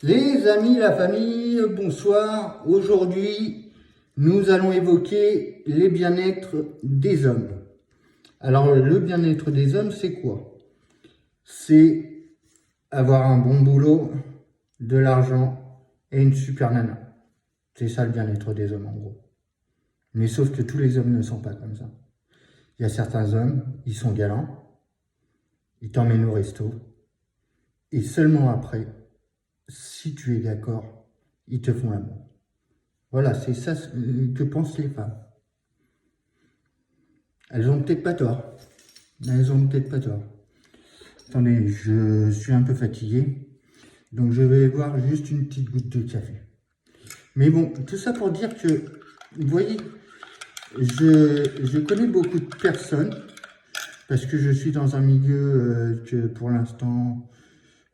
Les amis, la famille, bonsoir. Aujourd'hui, nous allons évoquer les bien-être des hommes. Alors, le bien-être des hommes, c'est quoi? C'est avoir un bon boulot, de l'argent et une super nana. C'est ça le bien-être des hommes, en gros. Mais sauf que tous les hommes ne sont pas comme ça. Il y a certains hommes, ils sont galants, ils t'emmènent au resto, et seulement après, si tu es d'accord, ils te font l'amour. Voilà, c'est ça que pensent les femmes. Elles ont peut-être pas tort. Elles ont peut-être pas tort. Attendez, je suis un peu fatigué. Donc je vais boire juste une petite goutte de café. Mais bon, tout ça pour dire que, vous voyez, je connais beaucoup de personnes, parce que je suis dans un milieu que pour l'instant,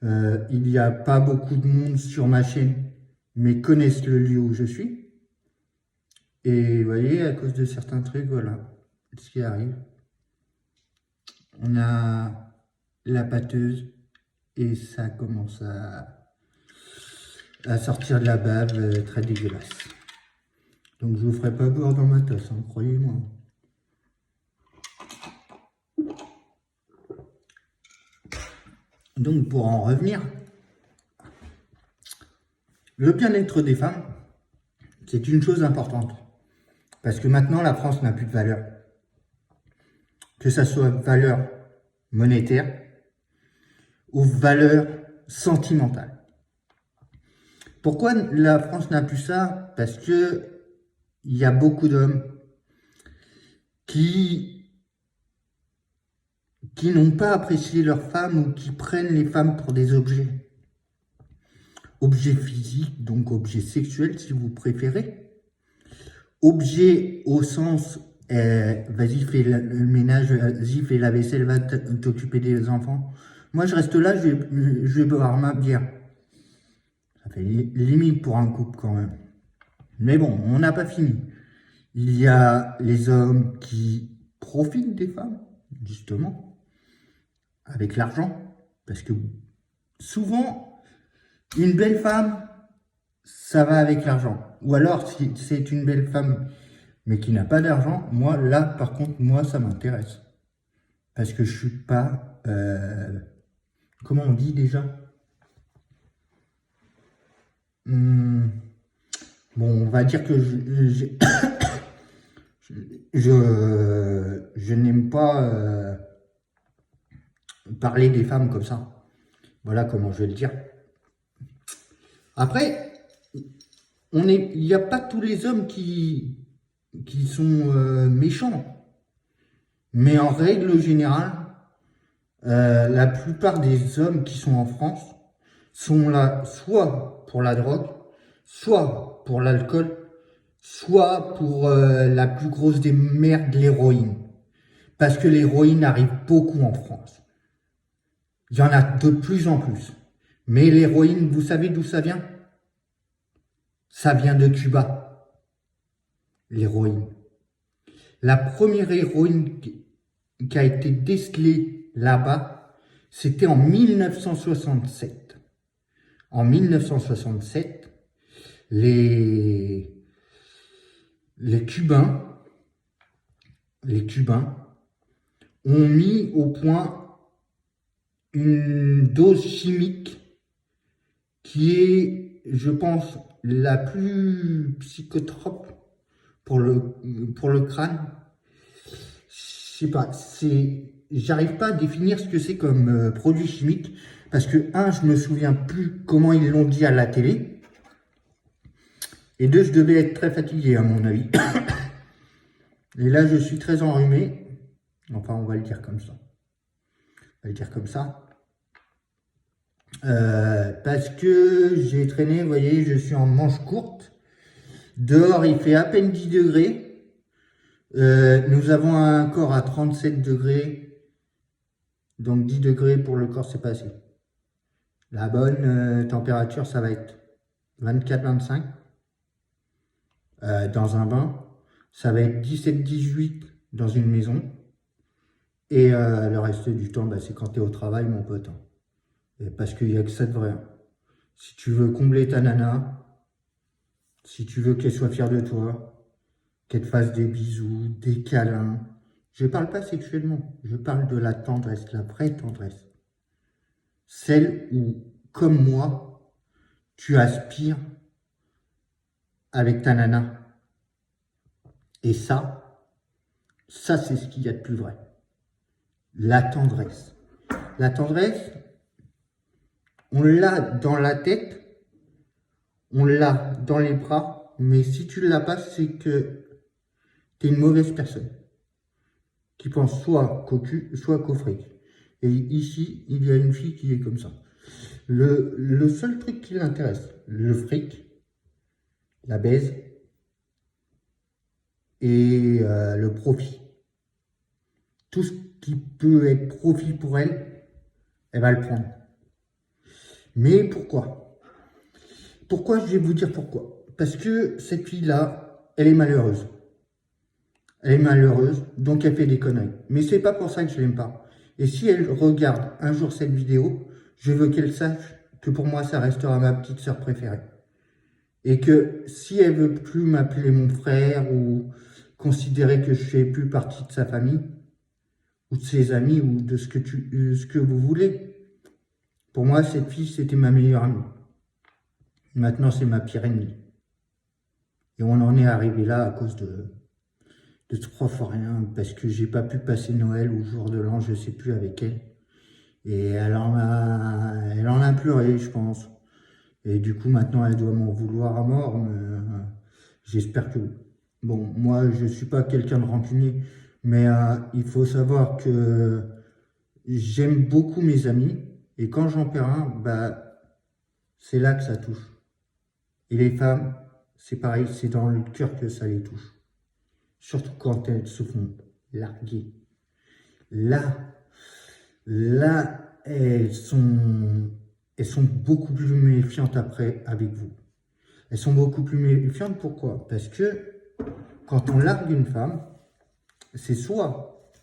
il n'y a pas beaucoup de monde sur ma chaîne, mais connaissent le lieu où je suis. Et vous voyez, à cause de certains trucs, voilà ce qui arrive. On a la pâteuse et ça commence à sortir de la bave très dégueulasse. Donc je vous ferai pas boire dans ma tasse, hein, croyez-moi. Donc pour en revenir, le bien-être des femmes, c'est une chose importante. Parce que maintenant, la France n'a plus de valeur. Que ça soit valeur monétaire ou valeur sentimentale. Pourquoi la France n'a plus ça? Parce que il y a beaucoup d'hommes qui n'ont pas apprécié leurs femmes ou qui prennent les femmes pour des objets. Objets physiques, donc objets sexuels si vous préférez. Objets au sens, vas-y fais le ménage, vas-y fais la vaisselle, va t'occuper des enfants. Moi je reste là, je vais boire ma bière. Ça fait limite pour un couple quand même. Mais bon, on n'a pas fini. Il y a les hommes qui profitent des femmes, justement, avec l'argent. Parce que souvent, une belle femme, ça va avec l'argent. Ou alors, si c'est une belle femme, mais qui n'a pas d'argent, moi, là, par contre, moi, ça m'intéresse. Parce que je suis pas... comment on dit déjà? Bon, on va dire que je n'aime pas parler des femmes comme ça. Voilà comment je vais le dire. Après, il n'y a pas tous les hommes qui sont méchants. Mais en règle générale, la plupart des hommes qui sont en France sont là soit pour la drogue, soit pour l'alcool, soit pour la plus grosse des merdes, l'héroïne. Parce que l'héroïne arrive beaucoup en France. Il y en a de plus en plus. Mais l'héroïne, vous savez d'où ça vient? Ça vient de Cuba. L'héroïne. La première héroïne qui a été décelée là-bas, c'était en 1967. En 1967, les Cubains ont mis au point une dose chimique qui est, je pense, la plus psychotrope pour le crâne. Je sais pas, j'arrive pas à définir ce que c'est comme produit chimique, parce que je me souviens plus comment ils l'ont dit à la télé, et deux, je devais être très fatigué à mon avis. Et là, je suis très enrhumé. Enfin, on va le dire comme ça. On va le dire comme ça. Parce que j'ai traîné, vous voyez, je suis en manche courte. Dehors, il fait à peine 10 degrés. Nous avons un corps à 37 degrés. Donc 10 degrés pour le corps, c'est pas assez. La bonne température, ça va être 24-25. Dans un bain. Ça va être 17-18 dans une maison. Et le reste du temps, c'est quand tu es au travail, mon pote. Parce qu'il n'y a que ça de vrai. si tu veux combler ta nana, si tu veux qu'elle soit fière de toi, qu'elle te fasse des bisous, des câlins. Je ne parle pas sexuellement, je parle de la tendresse, la vraie tendresse. Celle où, comme moi, tu aspires avec ta nana. Et ça c'est ce qu'il y a de plus vrai. La tendresse. La tendresse, on l'a dans la tête, on l'a dans les bras, mais si tu ne l'as pas, c'est que tu es une mauvaise personne qui pense soit qu'au cul, soit qu'au fric. Et ici, il y a une fille qui est comme ça. Le seul truc qui l'intéresse, le fric, la baise et le profit. Tout ce qui peut être profit pour elle, elle va le prendre. Mais pourquoi? Pourquoi? Je vais vous dire pourquoi. Parce que cette fille-là, elle est malheureuse. Elle est malheureuse, donc elle fait des conneries. Mais c'est pas pour ça que je l'aime pas. Et si elle regarde un jour cette vidéo, je veux qu'elle sache que pour moi, ça restera ma petite sœur préférée. Et que si elle veut plus m'appeler mon frère ou considérer que je fais plus partie de sa famille, ou de ses amis, ou de ce que vous voulez, pour moi, cette fille, c'était ma meilleure amie. Maintenant, c'est ma pire ennemie. Et on en est arrivé là à cause de 3 fois rien, parce que j'ai pas pu passer Noël ou jour de l'an, je sais plus, avec elle. Et elle en a pleuré, je pense. Et du coup, maintenant, elle doit m'en vouloir à mort. J'espère que... Bon, moi, je suis pas quelqu'un de rancunier, mais il faut savoir que j'aime beaucoup mes amis. Et quand j'en perds un, bah, c'est là que ça touche. Et les femmes, c'est pareil, c'est dans le cœur que ça les touche. Surtout quand elles se font larguer. Là, elles sont beaucoup plus méfiantes après avec vous. Elles sont beaucoup plus méfiantes, pourquoi? Parce que quand on largue une femme, c'est soit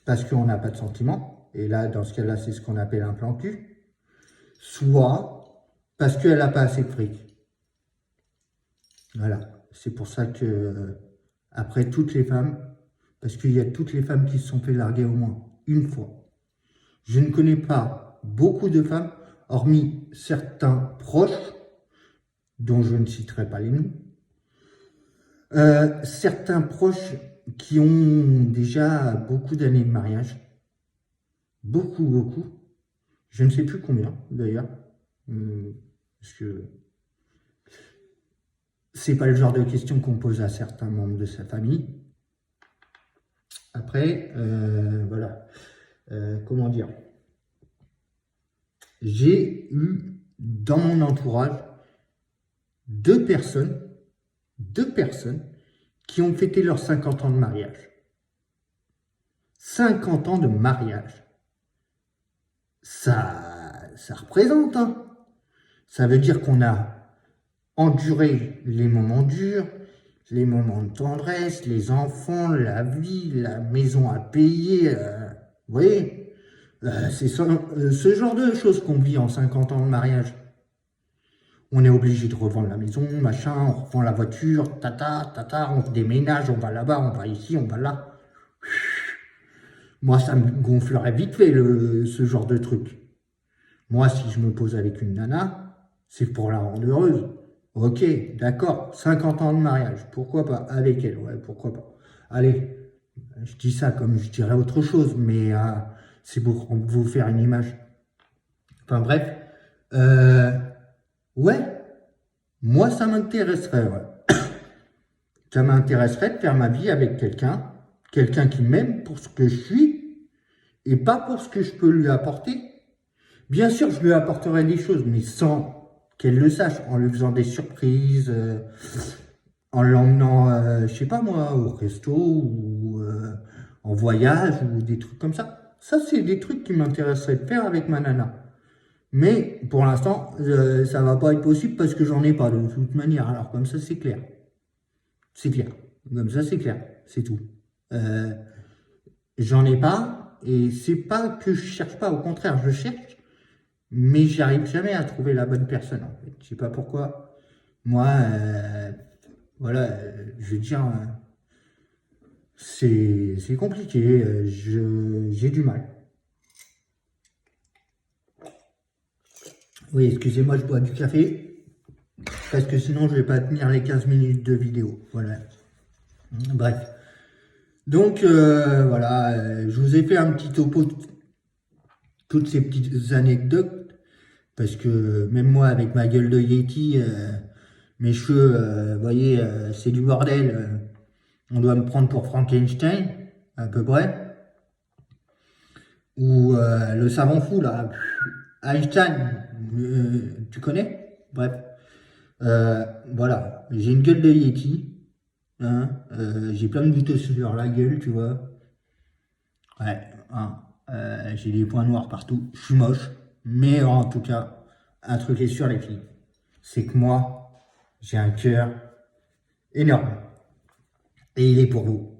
parce qu'on n'a pas de sentiments, et là, dans ce cas-là, c'est ce qu'on appelle un plan cul, soit parce qu'elle n'a pas assez de fric. Voilà, c'est pour ça que, après toutes les femmes, parce qu'il y a toutes les femmes qui se sont fait larguer au moins une fois. Je ne connais pas beaucoup de femmes, hormis certains proches, dont je ne citerai pas les noms, certains proches qui ont déjà beaucoup d'années de mariage, beaucoup, je ne sais plus combien d'ailleurs, parce que c'est pas le genre de question qu'on pose à certains membres de sa famille. Après, voilà, comment dire, j'ai eu dans mon entourage deux personnes qui ont fêté leurs 50 ans de mariage. 50 ans de mariage. Ça représente, hein. Ça veut dire qu'on a enduré les moments durs, les moments de tendresse, les enfants, la vie, la maison à payer. Vous voyez, c'est ce genre de choses qu'on vit en 50 ans de mariage. On est obligé de revendre la maison, machin, on revend la voiture, on déménage, on va là-bas, on va ici, on va là. Moi, ça me gonflerait vite fait, ce genre de truc. Moi, si je me pose avec une nana, c'est pour la rendre heureuse. Ok, d'accord, 50 ans de mariage, pourquoi pas? Avec elle, ouais, pourquoi pas. Allez, je dis ça comme je dirais autre chose, mais c'est pour vous faire une image. Enfin bref, ouais, moi ça m'intéresserait, ouais. Ça m'intéresserait de faire ma vie avec quelqu'un qui m'aime pour ce que je suis, et pas pour ce que je peux lui apporter. Bien sûr, je lui apporterai des choses, mais sans qu'elle le sache, en lui faisant des surprises, en l'emmenant, je sais pas moi, au resto, ou en voyage, ou des trucs comme ça. Ça, c'est des trucs qui m'intéresseraient de faire avec ma nana. Mais, pour l'instant, ça va pas être possible parce que j'en ai pas, de toute manière. Alors, comme ça, c'est clair. C'est clair. Comme ça, c'est clair. C'est tout. J'en ai pas, et c'est pas que je cherche pas, au contraire, je cherche, mais j'arrive jamais à trouver la bonne personne, en fait. Je sais pas pourquoi. Moi, voilà, je veux dire, c'est compliqué. J'ai du mal. Oui, excusez-moi, je bois du café, parce que sinon je vais pas tenir les 15 minutes de vidéo. Voilà. Bref. Donc, voilà, je vous ai fait un petit topo de toutes ces petites anecdotes, parce que même moi, avec ma gueule de Yeti, mes cheveux, vous voyez, c'est du bordel. On doit me prendre pour Frankenstein, à peu près. Ou le savant fou, là, Einstein, tu connais? Bref. Voilà, j'ai une gueule de Yeti, hein, j'ai plein de gouttes sur la gueule, tu vois. Ouais, hein, j'ai des points noirs partout, je suis moche, mais en tout cas, un truc est sûr, les filles, c'est que moi, j'ai un cœur énorme, et il est pour vous.